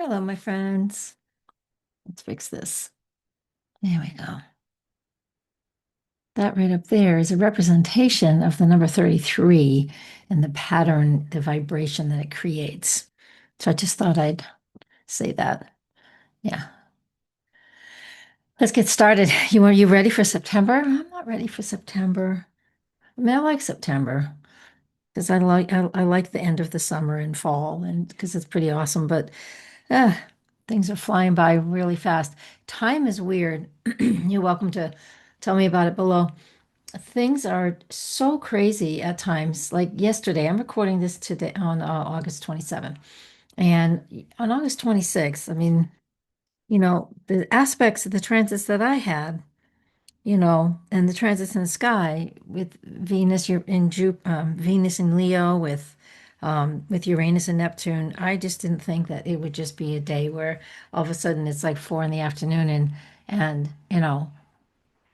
Hello, my friends. Let's fix this. There we go. That right up there is a representation of the number 33 and the pattern, the vibration that it creates. So I just thought I'd say that. Yeah. Let's get started. Are you ready for September? I'm not ready for September. I mean, I like September because I like the end of the summer and fall and because it's pretty awesome, but uh, things are flying by really fast. Time is weird. You're welcome to tell me about it below. Things are so crazy at times. Like yesterday, I'm recording this today on August 27th. And on August 26th, I mean, the aspects of the transits that I had, and the transits in the sky with Venus you're in Venus in Leo with Uranus and Neptune, I just didn't think that it would just be a day where all of a sudden it's like 4 in the afternoon and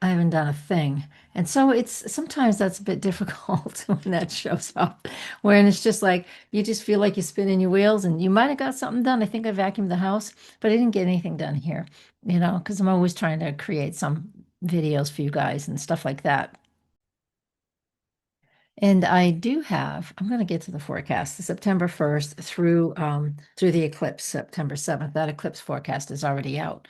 I haven't done a thing. And so it's sometimes that's a bit difficult when that shows up, when it's just like you just feel like you're spinning your wheels and you might have got something done. I think I vacuumed the house, but I didn't get anything done here, because I'm always trying to create some videos for you guys and stuff like that. And I do have, I'm going to get to the forecast, the September 1st through the eclipse, September 7th. That eclipse forecast is already out.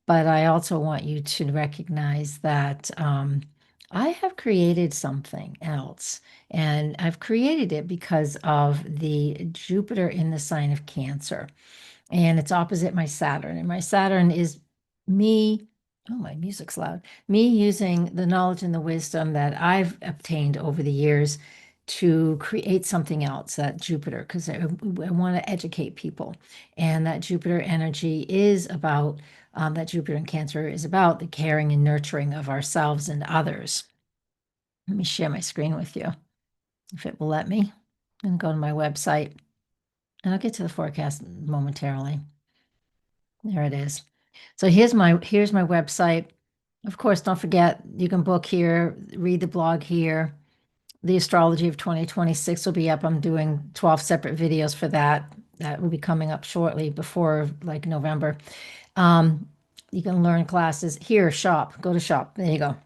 But I also want you to recognize that I have created something else. And I've created it because of the Jupiter in the sign of Cancer. And it's opposite my Saturn. And my Saturn is me. Oh, my music's loud. Me using the knowledge and the wisdom that I've obtained over the years to create something else, that Jupiter, because I want to educate people. And that Jupiter energy is about, that Jupiter in Cancer is about the caring and nurturing of ourselves and others. Let me share my screen with you, if it will let me. I'm going to go to my website, and I'll get to the forecast momentarily. There it is. So here's my website. Of course, don't forget you can book here, read the blog here. The astrology of 2026 will be up. I'm doing 12 separate videos for that. That will be coming up shortly before like November. Um, you can learn classes here, shop, go to shop. There you go.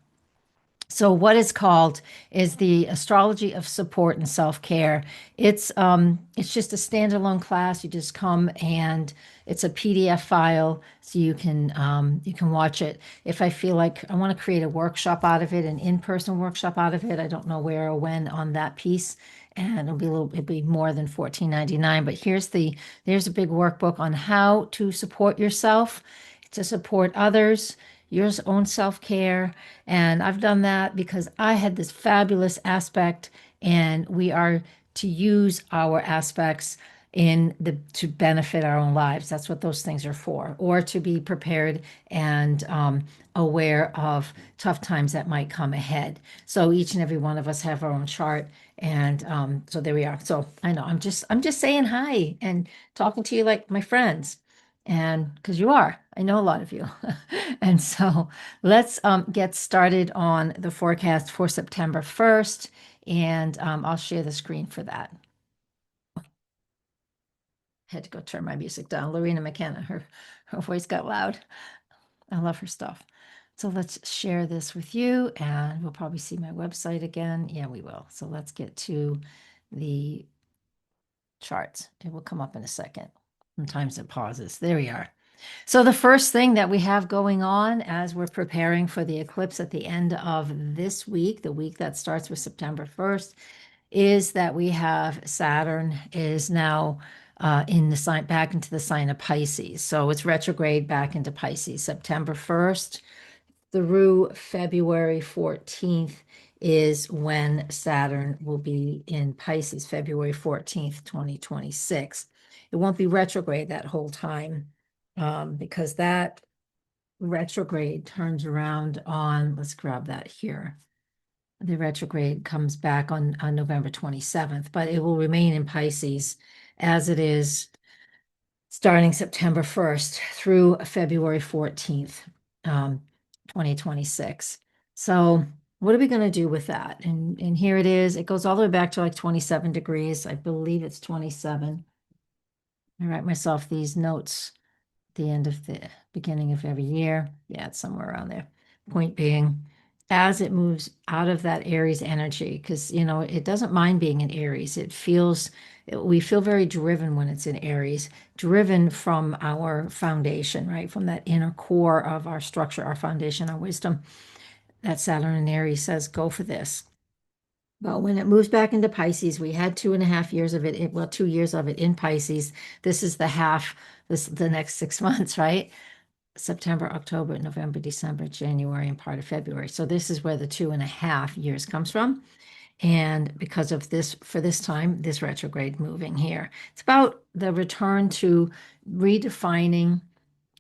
So what it's called is the Astrology of Support and Self-Care. It's just a standalone class. You just come and it's a PDF file, so you can watch it. If I feel like I want to create a workshop out of it, an in-person workshop out of it, I don't know where or when on that piece, and it'll be more than $14.99. But there's a big workbook on how to support yourself, to support others, your own self-care. And I've done that because I had this fabulous aspect, and we are to use our aspects to benefit our own lives. That's what those things are for, or to be prepared and aware of tough times that might come ahead. So each and every one of us have our own chart, and so there we are. So I know I'm just saying hi and talking to you like my friends, and because you are, I know a lot of you. And so let's get started on the forecast for September 1st, and I'll share the screen for that. Had to go turn my music down. Lorena McKenna, her voice got loud. I love her stuff. So let's share this with you, and we'll probably see my website again. Yeah, we will. So let's get to the charts. It will come up in a second. Sometimes it pauses. There we are. So the first thing that we have going on as we're preparing for the eclipse at the end of this week, the week that starts with September 1st, is that we have Saturn is now in the sign back into the sign of Pisces. So it's retrograde back into Pisces. September 1st through February 14th is when Saturn will be in Pisces, February 14th, 2026. It won't be retrograde that whole time, because that retrograde turns around on, let's grab that here. The retrograde comes back on November 27th, but it will remain in Pisces as it is starting September 1st through February 14th, 2026. So what are we going to do with that? And here it is. It goes all the way back to like 27 degrees. I believe it's 27. I write myself these notes at the end of the beginning of every year. Yeah, it's somewhere around there. Point being, as it moves out of that Aries energy, because it doesn't mind being in Aries. We feel very driven when it's in Aries, driven from our foundation, right? From that inner core of our structure, our foundation, our wisdom. That Saturn in Aries says, go for this. But when it moves back into Pisces, we had 2.5 years of it, well, 2 years of it in Pisces. This is the half, the next 6 months, right? September, October, November, December, January, and part of February. So this is where the 2.5 years comes from. And because of this, for this time, this retrograde moving here, it's about the return to redefining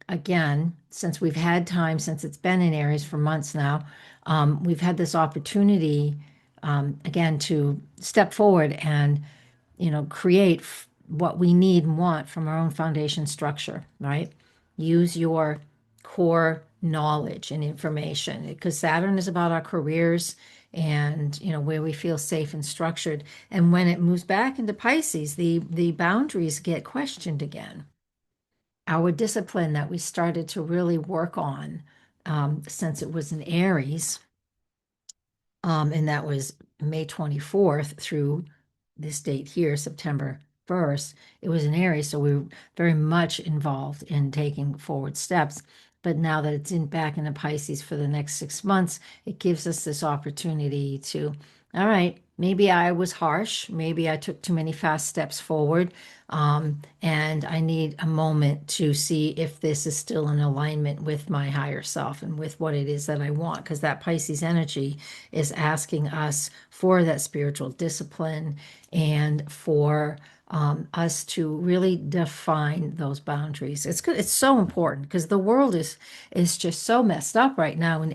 again, since we've had time, since it's been in Aries for months now, we've had this opportunity again to step forward and create what we need and want from our own foundation structure, right? Use your core knowledge and information because Saturn is about our careers and where we feel safe and structured. And when it moves back into Pisces, the boundaries get questioned again. Our discipline that we started to really work on since it was in Aries, and that was May 24th through this date here, September 1st. It was in Aries, so we were very much involved in taking forward steps. But now that it's back into Pisces for the next 6 months, it gives us this opportunity to, all right, maybe I was harsh, maybe I took too many fast steps forward, and I need a moment to see if this is still in alignment with my higher self and with what it is that I want, because that Pisces energy is asking us for that spiritual discipline and for us to really define those boundaries. It's good. It's so important because the world is just so messed up right now in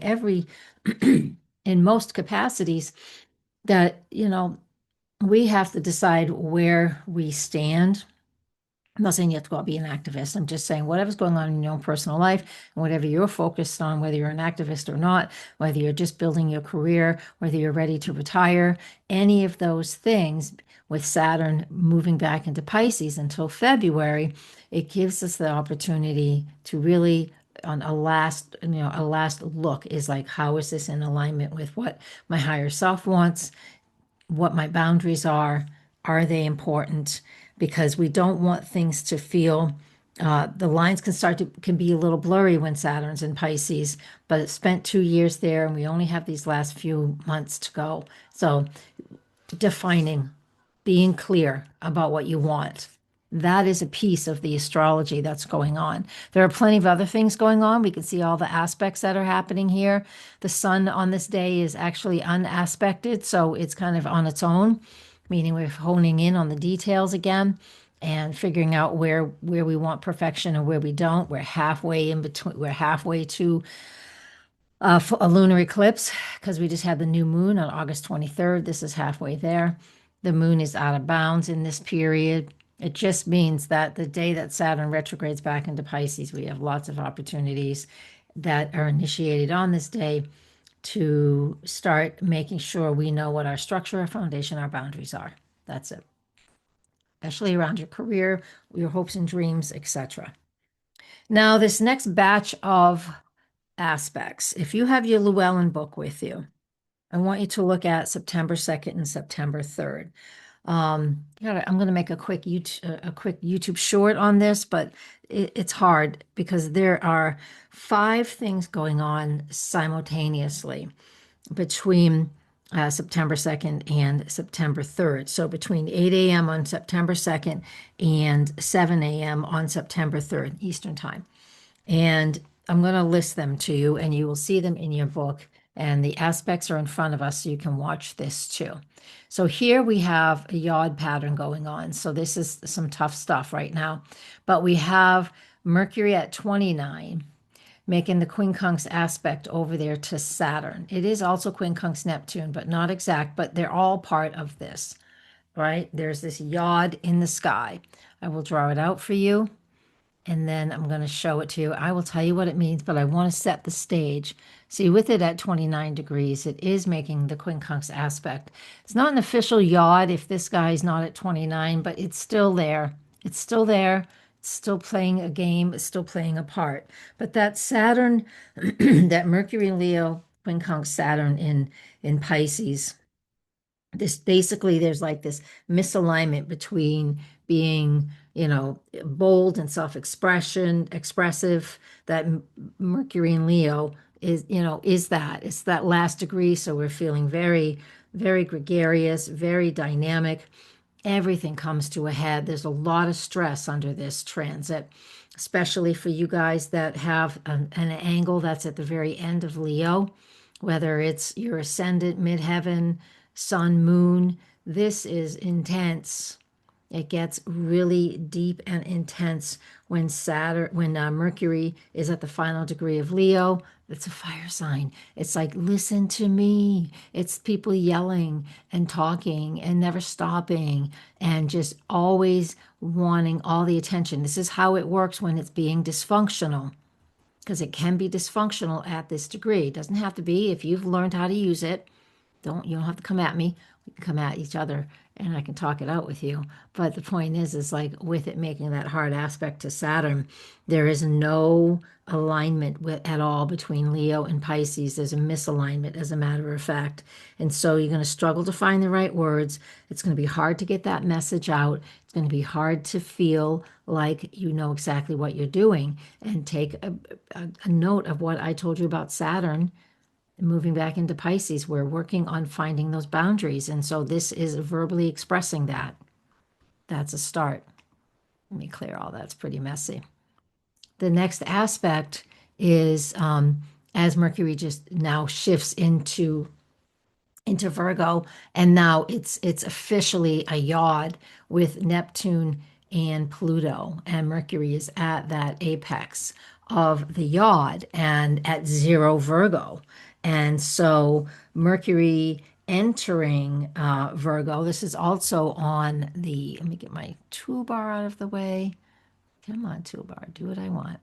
in most capacities that we have to decide where we stand. I'm not saying you have to go out and be an activist. I'm just saying whatever's going on in your own personal life and whatever you're focused on, whether you're an activist or not, whether you're just building your career, whether you're ready to retire, any of those things with Saturn moving back into Pisces until February, it gives us the opportunity to really on a last look is like, how is this in alignment with what my higher self wants, what my boundaries are they important? Because we don't want things to feel the lines can be a little blurry when Saturn's in Pisces, but it spent 2 years there and we only have these last few months to go. So defining, being clear about what you want. That is a piece of the astrology that's going on. There are plenty of other things going on. We can see all the aspects that are happening here. The sun on this day is actually unaspected, so it's kind of on its own, meaning we're honing in on the details again and figuring out where we want perfection and where we don't. We're halfway in between. We're halfway to a lunar eclipse because we just had the new moon on August 23rd. This is halfway there. The moon is out of bounds in this period. It just means that the day that Saturn retrogrades back into Pisces, we have lots of opportunities that are initiated on this day to start making sure we know what our structure, our foundation, our boundaries are. That's it. Especially around your career, your hopes and dreams, etc. Now, this next batch of aspects, if you have your Llewellyn book with you, I want you to look at September 2nd and September 3rd. I'm going to make a quick YouTube short on this, but it's hard because there are 5 things going on simultaneously between September 2nd and September 3rd. So between 8 a.m. on September 2nd and 7 a.m. on September 3rd, Eastern Time. And I'm going to list them to you, and you will see them in your book. And the aspects are in front of us, so you can watch this too. So here we have a yod pattern going on. So this is some tough stuff right now. But we have Mercury at 29, making the quincunx aspect over there to Saturn. It is also quincunx Neptune, but not exact, but they're all part of this, right? There's this yod in the sky. I will draw it out for you, and then I'm going to show it to you. I will tell you what it means, but I want to set the stage. See, with it at 29 degrees, it is making the quincunx aspect. It's not an official yod if this guy is not at 29, but it's still there. It's still there. It's still playing a game. It's still playing a part. But that Saturn, that Mercury in Leo, quincunx Saturn in Pisces, this basically there's like this misalignment between being, bold and self-expression, expressive. That Mercury in Leo is that it's that last degree. So we're feeling very, very gregarious, very dynamic. Everything comes to a head. There's a lot of stress under this transit, especially for you guys that have an angle that's at the very end of Leo, whether it's your ascendant, midheaven, sun, moon. This is intense. It gets really deep and intense when Mercury is at the final degree of Leo. It's a fire sign. It's like, listen to me. It's people yelling and talking and never stopping and just always wanting all the attention. This is how it works when it's being dysfunctional, because it can be dysfunctional at this degree. It doesn't have to be if you've learned how to use it. You don't have to come at me. We can come at each other and I can talk it out with you. But the point is like with it making that hard aspect to Saturn, there is no alignment at all between Leo and Pisces. There's a misalignment, as a matter of fact. And so you're going to struggle to find the right words. It's going to be hard to get that message out. It's going to be hard to feel like you know exactly what you're doing. And take a note of what I told you about Saturn moving back into Pisces. We're working on finding those boundaries. And so this is verbally expressing that. That's a start. Let me clear all that's pretty messy. The next aspect is as Mercury just now shifts into Virgo, and now it's officially a yod with Neptune and Pluto, and Mercury is at that apex of the yod and at 0 Virgo. And so Mercury entering Virgo, this is also on the, let me get my toolbar out of the way. Come on, toolbar, do what I want.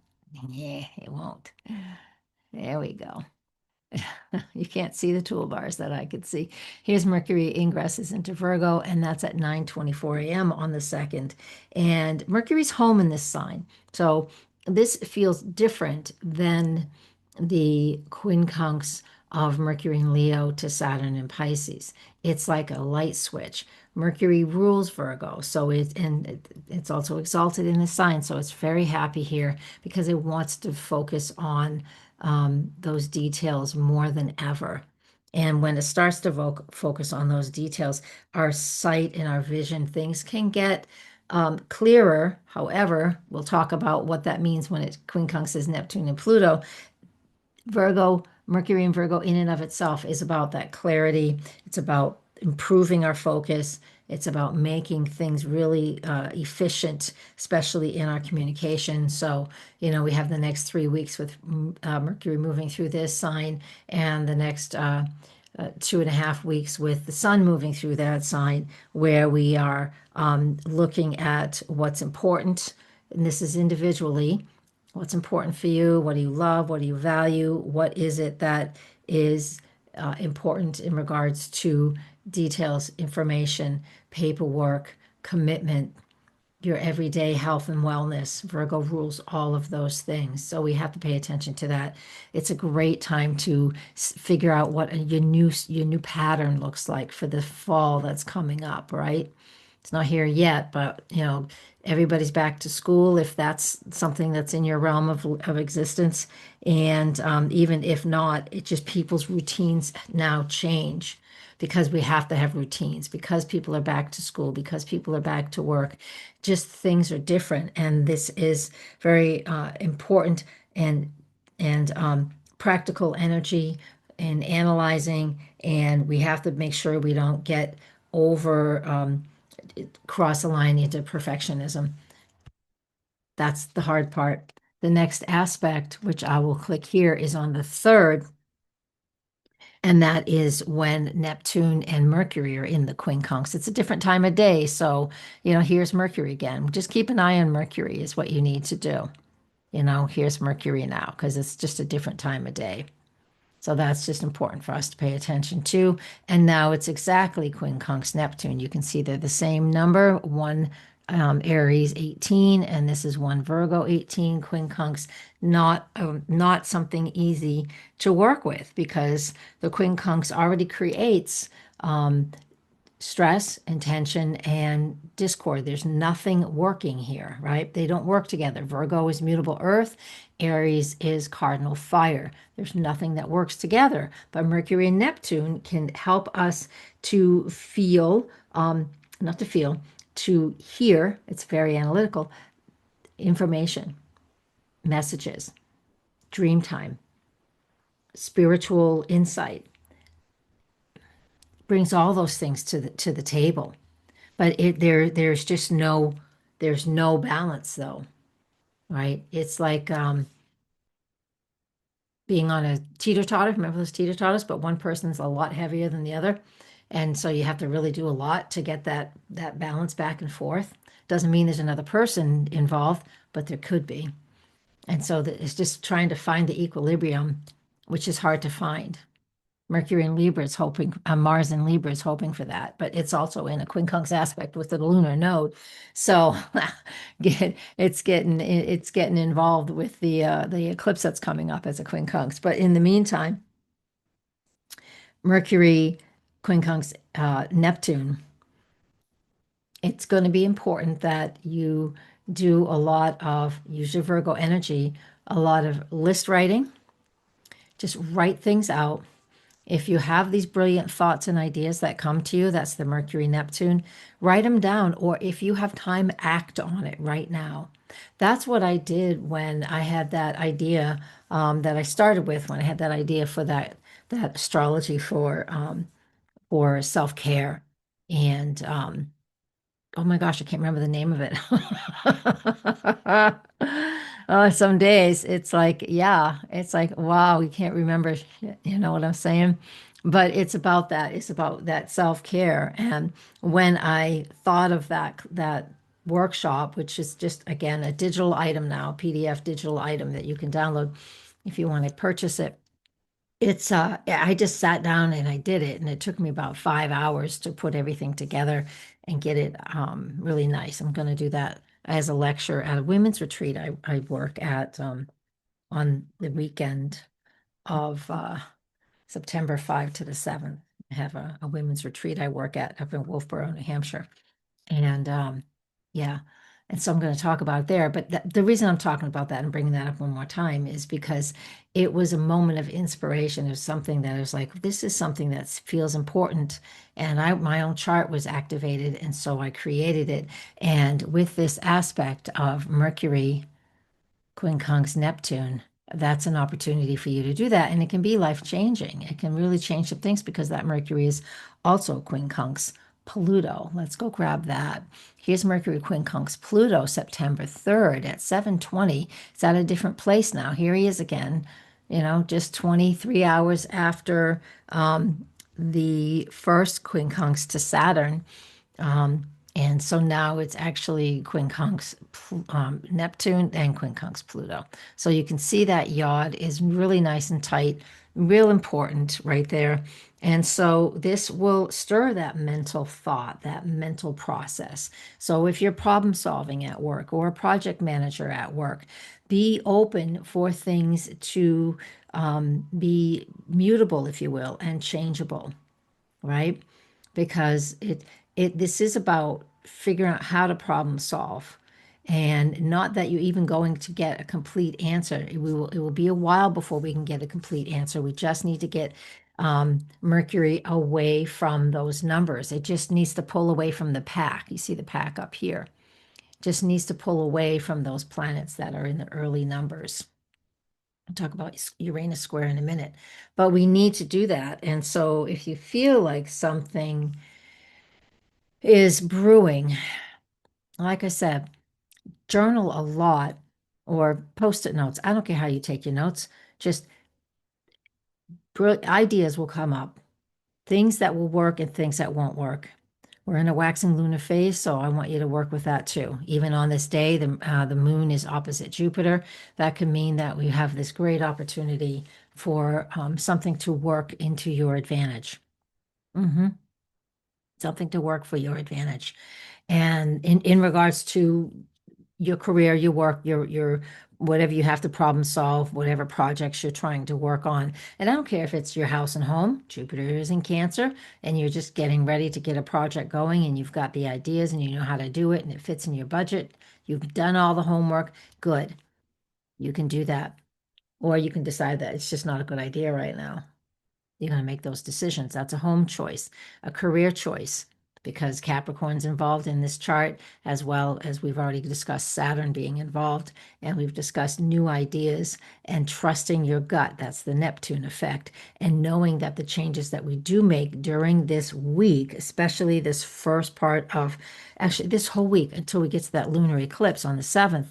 Yeah, it won't. There we go. You can't see the toolbars that I could see. Here's Mercury ingresses into Virgo, and that's at 9:24 a.m. on the 2nd. And Mercury's home in this sign. So this feels different than the quincunx of Mercury in Leo to Saturn in Pisces. It's like a light switch. Mercury rules Virgo, so it's also exalted in the sign, so it's very happy here because it wants to focus on those details more than ever. And when it starts to focus on those details, our sight and our vision, things can get clearer. However, we'll talk about what that means when it quincunxes Neptune and Pluto. Virgo, Mercury and Virgo in and of itself is about that clarity. It's about improving our focus. It's about making things really efficient, especially in our communication. So, we have the next 3 weeks with Mercury moving through this sign, and the next 2.5 weeks with the sun moving through that sign, where we are looking at what's important. And this is individually. What's important for you? What do you love? What do you value? What is it that is important in regards to details, information, paperwork, commitment, your everyday health and wellness? Virgo rules all of those things. So we have to pay attention to that. It's a great time to figure out what your new pattern looks like for the fall that's coming up, right? It's not here yet, but everybody's back to school if that's something that's in your realm of existence. And even if not, it just people's routines now change because we have to have routines, because people are back to school, because people are back to work. Just things are different. And this is very important and practical energy and analyzing. And we have to make sure we don't get over cross a line into perfectionism. That's the hard part. The next aspect, which I will click here, is on the 3rd, and that is when Neptune and Mercury are in the quincunx. It's a different time of day, so here's Mercury again. Just keep an eye on Mercury is what you need to do. Here's Mercury now because it's just a different time of day. So that's just important for us to pay attention to. And now it's exactly quincunx Neptune. You can see they're the same number, one Aries 18, and this is one Virgo 18, quincunx, not something easy to work with because the quincunx already creates um, stress and tension and discord. There's nothing working here, right? They don't work together. Virgo is mutable earth, Aries is cardinal fire. There's nothing that works together. But Mercury and Neptune can help us to feel, not to feel, to hear, it's very analytical, information, messages, dream time, spiritual insight, brings all those things to the table. But there's no balance though, right? It's like being on a teeter-totter. Remember those teeter-totters? But one person's a lot heavier than the other. And so you have to really do a lot to get that balance back and forth. Doesn't mean there's another person involved, but there could be. And so it's just trying to find the equilibrium, which is hard to find. Mercury in Libra is hoping, Mars in Libra is hoping for that, but it's also in a quincunx aspect with the lunar node. So it's getting involved with the eclipse that's coming up as a quincunx. But in the meantime, Mercury, quincunx, Neptune, it's going to be important that you do a lot of, use your Virgo energy, a lot of list writing, just write things out. If you have these brilliant thoughts and ideas that come to you, that's the Mercury Neptune, write them down. Or if you have time, act on it right now. That's what I did when I had that idea that I started with, when I had that idea for that astrology for self-care. And oh my gosh, I can't remember the name of it. Some days it's like, yeah, it's like, wow, we can't remember shit, you know what I'm saying? But it's about that. It's about that self-care. And when I thought of that workshop, which is just again a digital item now, PDF digital item that you can download if you want to purchase it, it's I just sat down and I did it, and it took me about 5 hours to put everything together and get it really nice. I'm going to do that as a lecture at a women's retreat I work at on the weekend of September 5 to the 7th. I have a women's retreat I work at up in Wolfboro, New Hampshire. And yeah, and so I'm going to talk about it there. But the reason I'm talking about that and bringing that up one more time is because it was a moment of inspiration. It was something that I was like, this is something that feels important. And my own chart was activated. And so I created it. And with this aspect of Mercury, quincunx, Neptune, that's an opportunity for you to do that. And it can be life changing. It can really change some things because that Mercury is also quincunx Pluto. Let's go grab that. Here's Mercury quincunx Pluto, September 3rd at 7:20. It's at a different place now. Here he is again, just 23 hours after the first quincunx to Saturn. And so now it's actually quincunx Neptune and quincunx Pluto. So you can see that yod is really nice and tight, real important right there. And so this will stir that mental thought, that mental process. So if you're problem solving at work or a project manager at work, be open for things to be mutable, if you will, and changeable, right? Because this is about figuring out how to problem solve, and not that you're even going to get a complete answer. It will be a while before we can get a complete answer. We just need to get Mercury away from those numbers. It just needs to pull away from the pack. You see the pack up here. Just needs to pull away from those planets that are in the early numbers. I'll talk about Uranus square in a minute, but we need to do that. And so if you feel like something is brewing, like I said, journal a lot or post-it notes. I don't care how you take your notes, just ideas will come up, things that will work and things that won't work. We're in a waxing lunar phase, so I want you to work with that too. Even on this day, the moon is opposite Jupiter. That can mean that we have this great opportunity for something to work into your advantage. Something to work for your advantage. And in regards to your career, your work, your whatever you have to problem solve, whatever projects you're trying to work on. And I don't care if it's your house and home, Jupiter is in Cancer, and you're just getting ready to get a project going and you've got the ideas and you know how to do it and it fits in your budget. You've done all the homework. Good. You can do that. Or you can decide that it's just not a good idea right now. You're going to make those decisions. That's a home choice, a career choice, because Capricorn's involved in this chart, as well as we've already discussed Saturn being involved, and we've discussed new ideas and trusting your gut. That's the Neptune effect, and knowing that the changes that we do make during this week, especially this first part of actually this whole week until we get to that lunar eclipse on the 7th,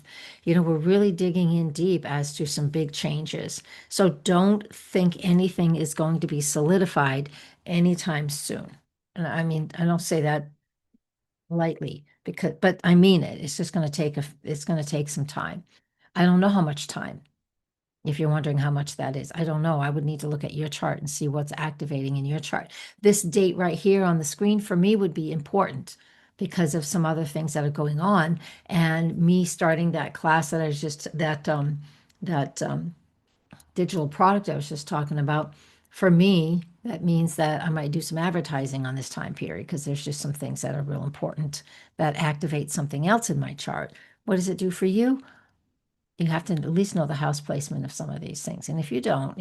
we're really digging in deep as to some big changes. So don't think anything is going to be solidified anytime soon. And I mean, I don't say that lightly because, but I mean it. It's just going to it's going to take some time. I don't know how much time. If you're wondering how much that is, I don't know. I would need to look at your chart and see what's activating in your chart. This date right here on the screen for me would be important because of some other things that are going on and me starting that class that I was just that digital product I was just talking about, for me, that means that I might do some advertising on this time period because there's just some things that are real important that activate something else in my chart. What does it do for you? You have to at least know the house placement of some of these things. And if you don't,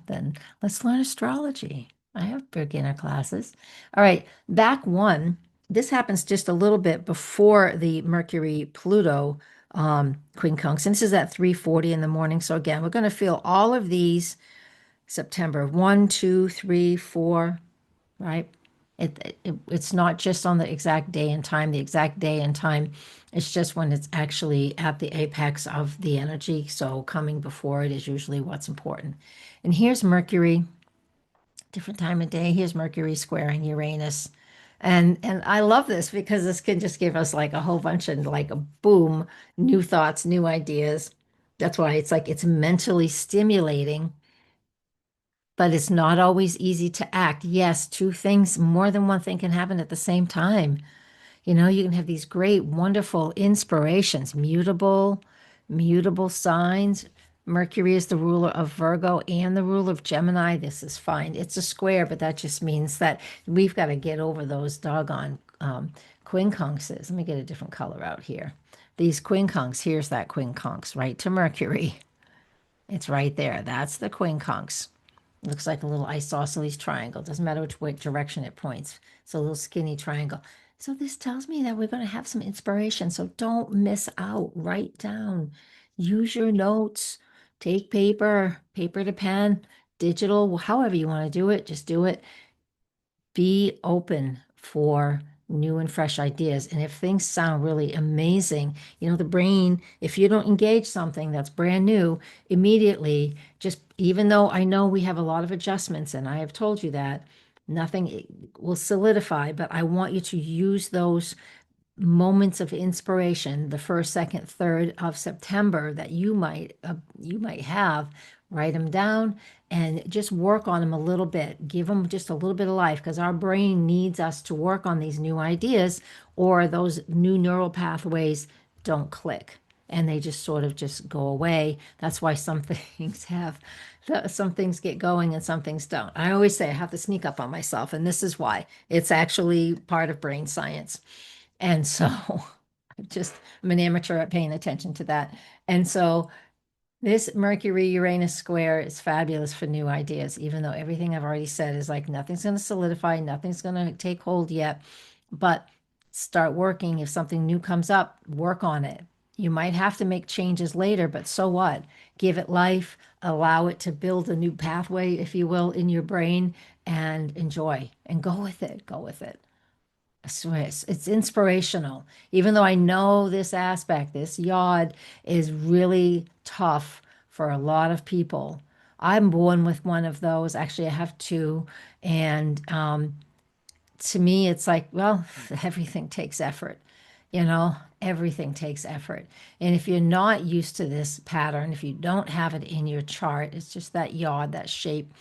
then let's learn astrology. I have beginner classes. All right, back one. This happens just a little bit before the Mercury Pluto quincunx. And this is at 3:40 in the morning. So again, we're going to feel all of these September 1, 2, 3, 4, right? It's not just on the exact day and time. The exact day and time, it's just when it's actually at the apex of the energy. So coming before it is usually what's important. And here's Mercury, different time of day. Here's Mercury squaring Uranus. And I love this because this can just give us like a whole bunch of like a boom, new thoughts, new ideas. That's why it's like it's mentally stimulating, but it's not always easy to act. Yes, two things, more than one thing can happen at the same time. You can have these great, wonderful inspirations, mutable signs. Mercury is the ruler of Virgo and the ruler of Gemini. This is fine. It's a square, but that just means that we've got to get over those doggone quincunxes. Let me get a different color out here. These quincunx, here's that quincunx, right to Mercury. It's right there. That's the quincunx. Looks like a little isosceles triangle. Doesn't matter which way direction it points. It's a little skinny triangle. So this tells me that we're going to have some inspiration. So don't miss out. Write down. Use your notes. Take paper to pen, digital, however you want to do it. Just do it. Be open for new and fresh ideas. And if things sound really amazing, the brain, if you don't engage something that's brand new, immediately, just even though I know we have a lot of adjustments, and I have told you that nothing will solidify, but I want you to use those moments of inspiration, the first, second, third of September that you might have, write them down and just work on them a little bit. Give them just a little bit of life because our brain needs us to work on these new ideas or those new neural pathways don't click and they just sort of just go away. That's why some things some things get going and some things don't. I always say I have to sneak up on myself, and this is why. It's actually part of brain science. And so I'm an amateur at paying attention to that. And so this Mercury Uranus square is fabulous for new ideas, even though everything I've already said is like nothing's going to solidify, nothing's going to take hold yet. But start working. If something new comes up, work on it. You might have to make changes later, but so what? Give it life, allow it to build a new pathway, if you will, in your brain and enjoy and go with it. Go with it. It's inspirational. Even though I know this aspect, this yod is really tough for a lot of people. I'm born with one of those. Actually, I have two. And to me, it's like, well, everything takes effort. Everything takes effort. And if you're not used to this pattern, if you don't have it in your chart, it's just that yod, that shape.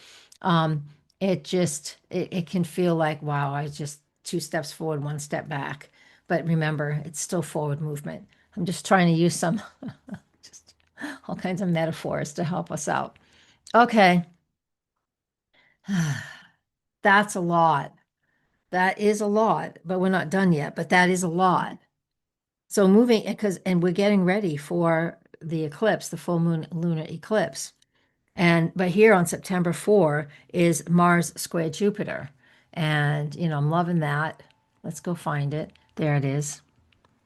Um, it can feel like, wow, I just two steps forward, one step back. but remember, it's still forward movement. I'm just trying to use some just all kinds of metaphors to help us out. Okay. That's a lot. That is a lot, but we're not done yet, but that is a lot. So moving because and we're getting ready for the eclipse, the full moon lunar eclipse. And but here on September 4 is Mars square Jupiter. And I'm loving that. Let's go find it. There it is.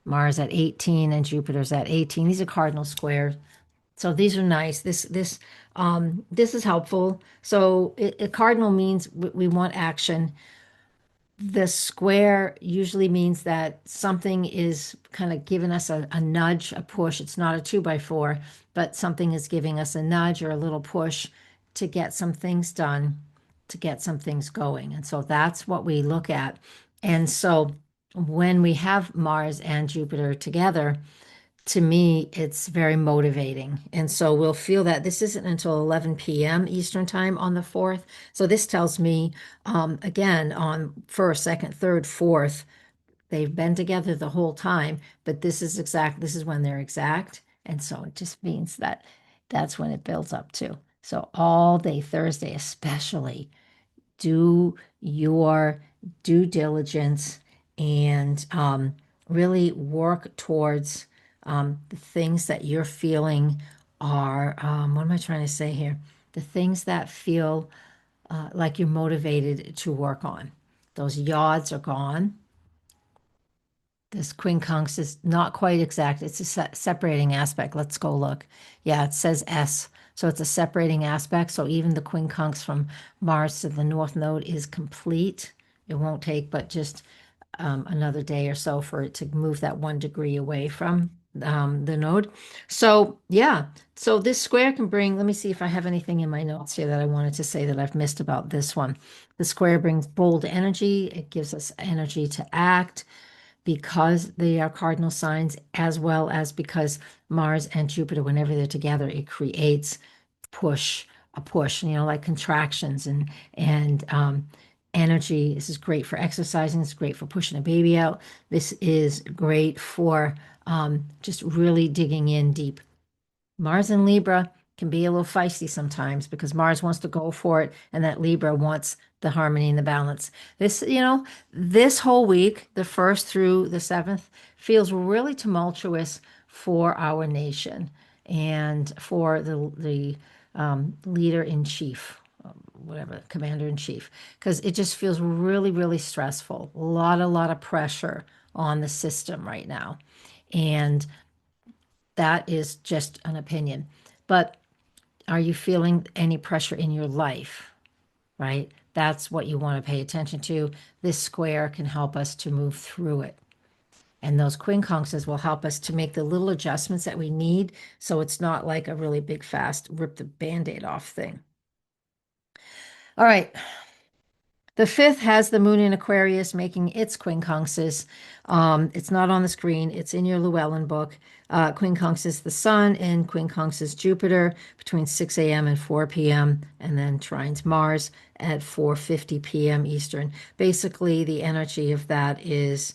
Mars at 18 and Jupiter's at 18. These are cardinal squares. So these are nice. This is helpful. So a cardinal means we want action. The square usually means that something is kind of giving us a nudge, a push. It's not a two by four, but something is giving us a nudge or a little push to get some things done, to get some things going. And so that's what we look at. And so when we have Mars and Jupiter together, to me, it's very motivating. And so we'll feel that this isn't until 11 p.m. Eastern time on the 4th. So this tells me, again, on first, second, third, fourth, they've been together the whole time, but this is when they're exact. And so it just means that that's when it builds up to. So all day Thursday, especially, do your due diligence and really work towards the things that you're feeling are, what am I trying to say here? The things that feel like you're motivated to work on. Those yods are gone. This quincunx is not quite exact. It's a separating aspect. Let's go look. Yeah, it says S. So it's a separating aspect. So even the quincunx from Mars to the North Node is complete. It won't take but just another day or so for it to move that 1 degree away from the node. So yeah, so this square can bring, let me see if I have anything in my notes here that I wanted to say that I've missed about this one. The square brings bold energy. It gives us energy to act because they are cardinal signs, as well as because Mars and Jupiter, whenever they're together, it creates push, a push, like contractions and energy. This is great for exercising. It's great for pushing a baby out. This is great for just really digging in deep. Mars and Libra can be a little feisty sometimes because Mars wants to go for it and that Libra wants the harmony and the balance. This whole week, the 1st through the 7th, feels really tumultuous for our nation and for the leader in chief, whatever, commander in chief, because it just feels really, really stressful. A lot of pressure on the system right now. And that is just an opinion. But are you feeling any pressure in your life? Right? That's what you want to pay attention to. This square can help us to move through it. And those quincunxes will help us to make the little adjustments that we need so it's not like a really big, fast, rip the band-aid off thing. All right. The 5th has the moon in Aquarius making its quincunxes. It's not on the screen. It's in your Llewellyn book. Quincunx is the sun and quincunx is Jupiter between 6 a.m. and 4 p.m. and then trines Mars at 4:50 p.m. Eastern. Basically, the energy of that is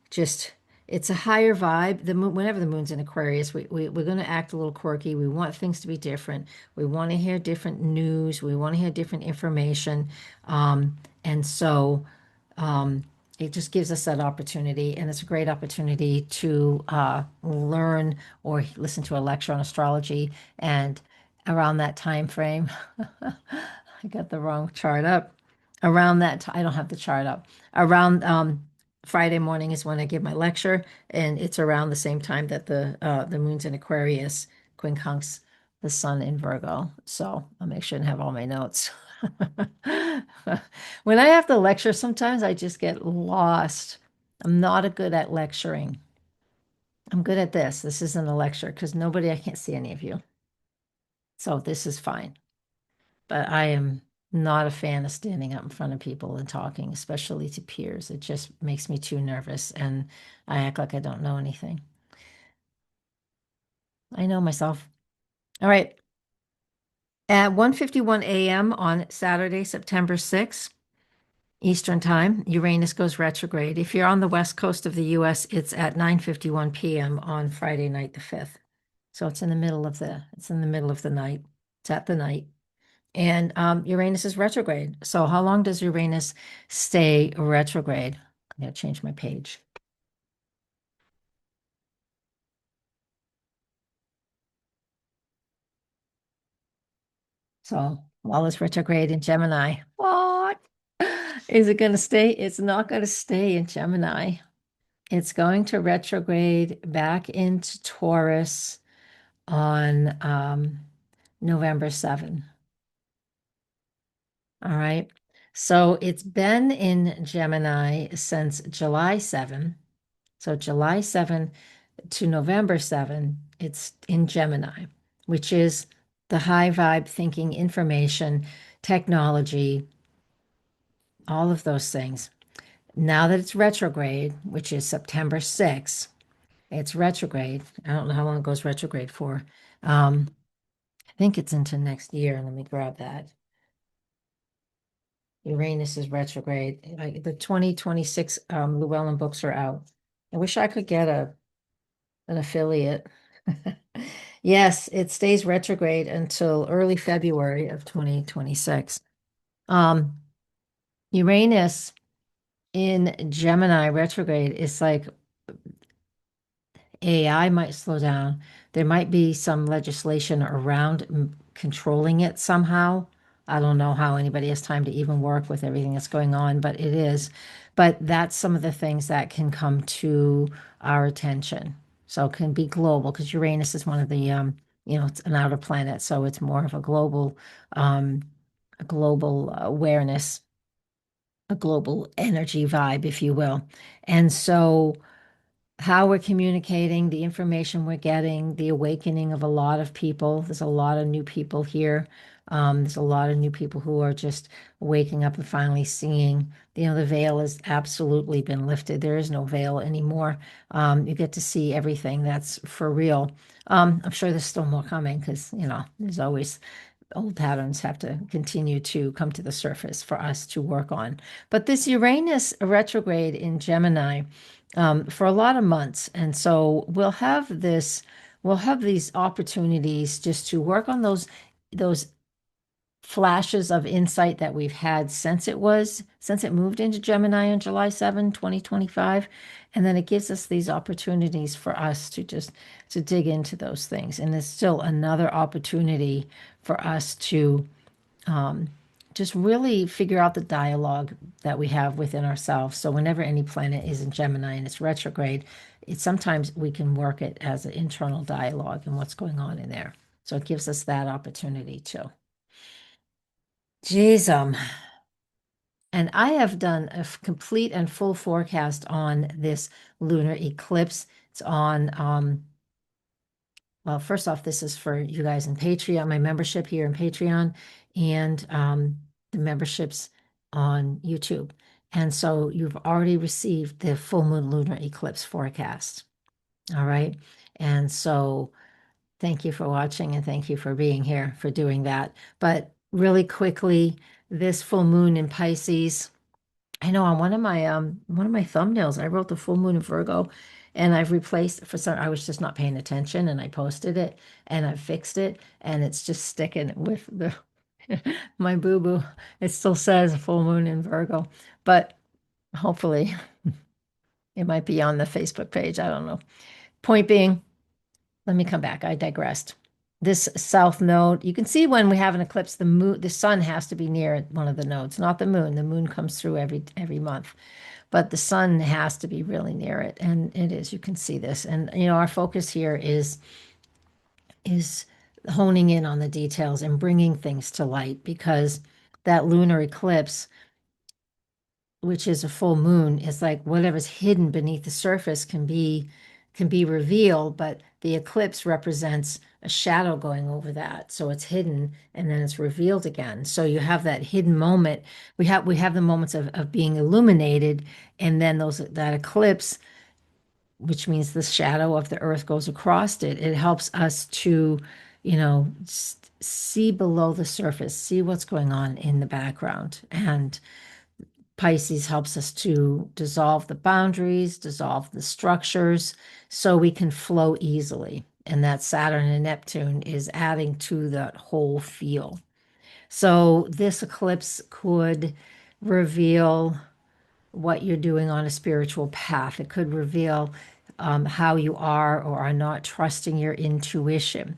just it's a higher vibe. The moon, whenever the moon's in Aquarius, we're going to act a little quirky. We want things to be different. We want to hear different news. We want to hear different information. And so it just gives us that opportunity. And it's a great opportunity to learn or listen to a lecture on astrology. And around that time frame, I got the wrong chart up. Around that, I don't have the chart up. Around Friday morning is when I give my lecture, and it's around the same time that the moon's in Aquarius, quincunx, the sun in Virgo. So I'll make sure and have all my notes. When I have to lecture, sometimes I just get lost. I'm not a good at lecturing. I'm good at this. This isn't a lecture because I can't see any of you. So this is fine. But I am not a fan of standing up in front of people and talking, especially to peers. It just makes me too nervous and I act like I don't know anything. I know myself. All right. At 1:51 a.m. on Saturday, September 6th, Eastern time, Uranus goes retrograde. If you're on the west coast of the US, it's at 9:51 p.m. on Friday night the 5th. So it's in the middle of the night. It's at the night. And Uranus is retrograde. So how long does Uranus stay retrograde? I'm gonna change my page. So while it's retrograde in Gemini, what is it going to stay? It's not going to stay in Gemini. It's going to retrograde back into Taurus on November 7. All right. So it's been in Gemini since July 7. So July 7 to November 7, it's in Gemini, which is the high vibe thinking, information, technology, all of those things. Now that it's retrograde, which is September 6th, it's retrograde. I don't know how long it goes retrograde for. I think it's into next year. Let me grab that. Uranus is retrograde. The 2026 Llewellyn books are out. I wish I could get an affiliate. Yes, it stays retrograde until early February of 2026. Um, Uranus in Gemini retrograde is like AI might slow down. There might be some legislation around controlling it somehow. I don't know how anybody has time to even work with everything that's going on, but it is. But that's some of the things that can come to our attention. So it can be global because Uranus is one of the, it's an outer planet, so it's more of um, a global awareness, a global energy vibe, if you will. And so how we're communicating, the information we're getting, the awakening of a lot of people. There's a lot of new people here. There's a lot of new people who are just waking up and finally seeing, the veil has absolutely been lifted. There is no veil anymore. You get to see everything that's for real. I'm sure there's still more coming because, there's always old patterns have to continue to come to the surface for us to work on. But this Uranus retrograde in Gemini for a lot of months. And so we'll have these opportunities just to work on those flashes of insight that we've had since it moved into Gemini on July 7, 2025. And then it gives us these opportunities for us to just to dig into those things. And there's still another opportunity for us to just really figure out the dialogue that we have within ourselves. So whenever any planet is in Gemini and it's retrograde, sometimes we can work it as an internal dialogue and what's going on in there. So it gives us that opportunity too. Geez, and I have done a complete and full forecast on this lunar eclipse. It's on, well, first off, this is for you guys in Patreon, my membership here in Patreon, and the memberships on YouTube. And so you've already received the full moon lunar eclipse forecast. All right. And so thank you for watching and thank you for being here for doing that. But really quickly, this full moon in Pisces, I know on one of my thumbnails, I wrote the full moon in Virgo and I've replaced for some I was just not paying attention and I posted it and I fixed it and it's just sticking with the my boo-boo. It still says full moon in Virgo, but hopefully it might be on the Facebook page. I don't know. Point being, let me come back. I digressed. This south node, you can see when we have an eclipse, the sun has to be near one of the nodes, not the moon. The moon comes through every month, but the sun has to be really near it, and it is. You can see this, and our focus here is honing in on the details and bringing things to light because that lunar eclipse, which is a full moon, is like whatever's hidden beneath the surface can be revealed, but the eclipse represents a shadow going over that. So it's hidden and then it's revealed again. So you have that hidden moment. We have the moments of being illuminated, and then that eclipse, which means the shadow of the earth goes across it. It helps us to, see below the surface, see what's going on in the background. And Pisces helps us to dissolve the boundaries, dissolve the structures, so we can flow easily. And that Saturn and Neptune is adding to that whole feel. So this eclipse could reveal what you're doing on a spiritual path. It could reveal how you are or are not trusting your intuition.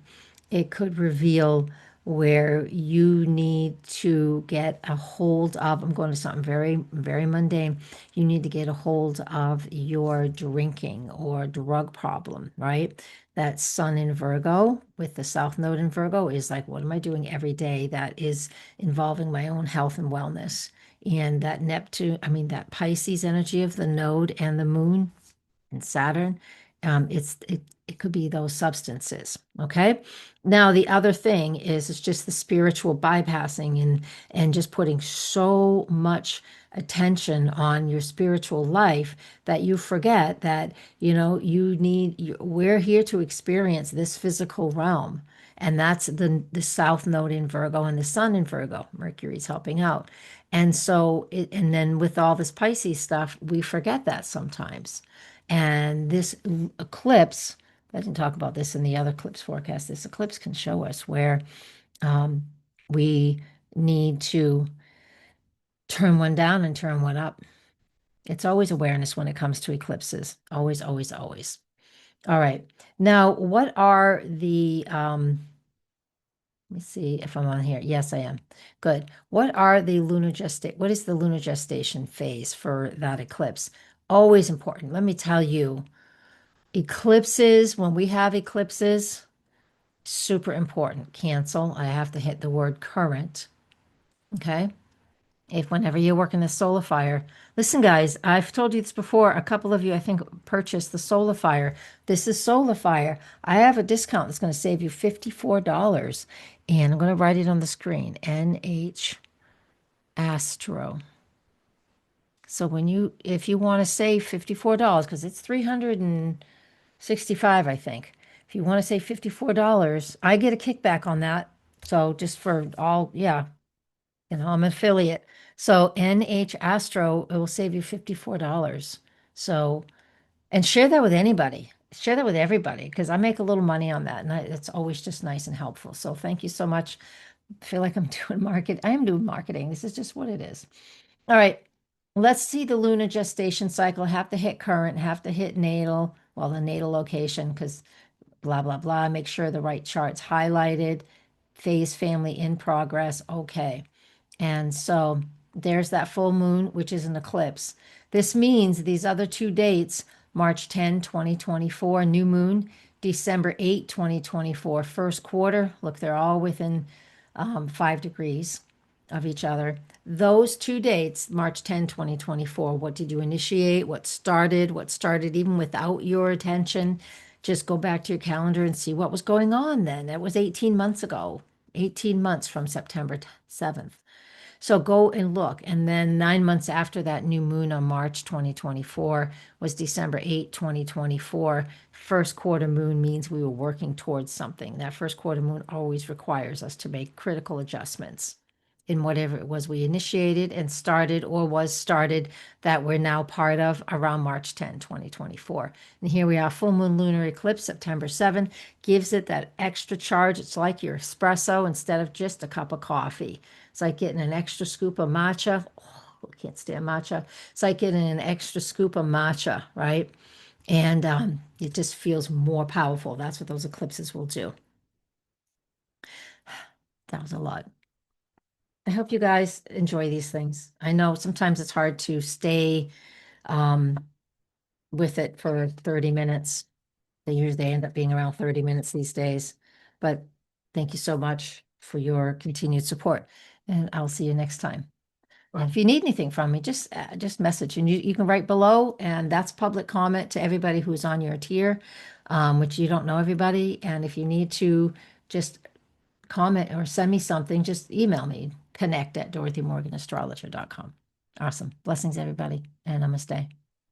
It could reveal where you need to get a hold of, I'm going to something very, very mundane. You need to get a hold of your drinking or drug problem, right? That sun in Virgo with the South Node in Virgo is like, what am I doing every day that is involving my own health and wellness? And that Neptune, I mean, that Pisces energy of the node and the moon and Saturn, it could be those substances. Okay. Now the other thing is it's just the spiritual bypassing and just putting so much attention on your spiritual life that you forget that we're here to experience this physical realm. And that's the South Node in Virgo and the Sun in Virgo. Mercury's helping out. And so and then with all this Pisces stuff, we forget that sometimes. And this eclipse, I didn't talk about this in the other eclipse forecast. This eclipse can show us where um, we need to turn one down and turn one up. It's always awareness when it comes to eclipses. Always, always, always. All right. Now, what are the, let me see if I'm on here. Yes, I am. Good. What is the lunar gestation phase for that eclipse? Always important. Let me tell you, eclipses, when we have eclipses, super important. Cancel. I have to hit the word current. Okay. If whenever you're working the solar fire, listen, guys, I've told you this before. A couple of you, I think, purchased the solar fire. This is solar fire. I have a discount that's going to save you $54. And I'm going to write it on the screen. NH Astro. So if you want to save $54, because it's 365, I think. If you want to save $54, I get a kickback on that. So just for all, yeah, I'm an affiliate. So NH Astro, it will save you $54. So, and share that with anybody. Share that with everybody because I make a little money on that, and it's always just nice and helpful. So thank you so much. I feel like I'm doing I am doing marketing. This is just what it is. All right. Let's see the lunar gestation cycle. Have to hit current, have to hit natal, well, the natal location, because blah, blah, blah. Make sure the right chart's highlighted. Phase family in progress. Okay. And so there's that full moon, which is an eclipse. This means these other two dates, March 10, 2024, new moon, December 8, 2024, first quarter. Look, they're all within 5 degrees of each other. Those two dates, March 10, 2024, what did you initiate? What started? What started even without your attention? Just go back to your calendar and see what was going on then. That was 18 months ago, 18 months from September 7th. So go and look. And then 9 months after that new moon on March 2024 was December 8, 2024. First quarter moon means we were working towards something. That first quarter moon always requires us to make critical adjustments in whatever it was we initiated and started or was started that we're now part of around March 10, 2024. And here we are, full moon lunar eclipse, September 7, gives it that extra charge. It's like your espresso instead of just a cup of coffee. It's like getting an extra scoop of matcha. Oh, I can't stand matcha. It's like getting an extra scoop of matcha, right? And it just feels more powerful. That's what those eclipses will do. That was a lot. I hope you guys enjoy these things. I know sometimes it's hard to stay um, with it for 30 minutes. They end up being around 30 minutes these days. But thank you so much for your continued support. And I'll see you next time. And if you need anything from me, just message. And you can write below, and that's public comment to everybody who's on your tier, which you don't know everybody. And if you need to just comment or send me something, just email me, connect@DorothyMorganAstrologer.com. Awesome. Blessings, everybody, and namaste.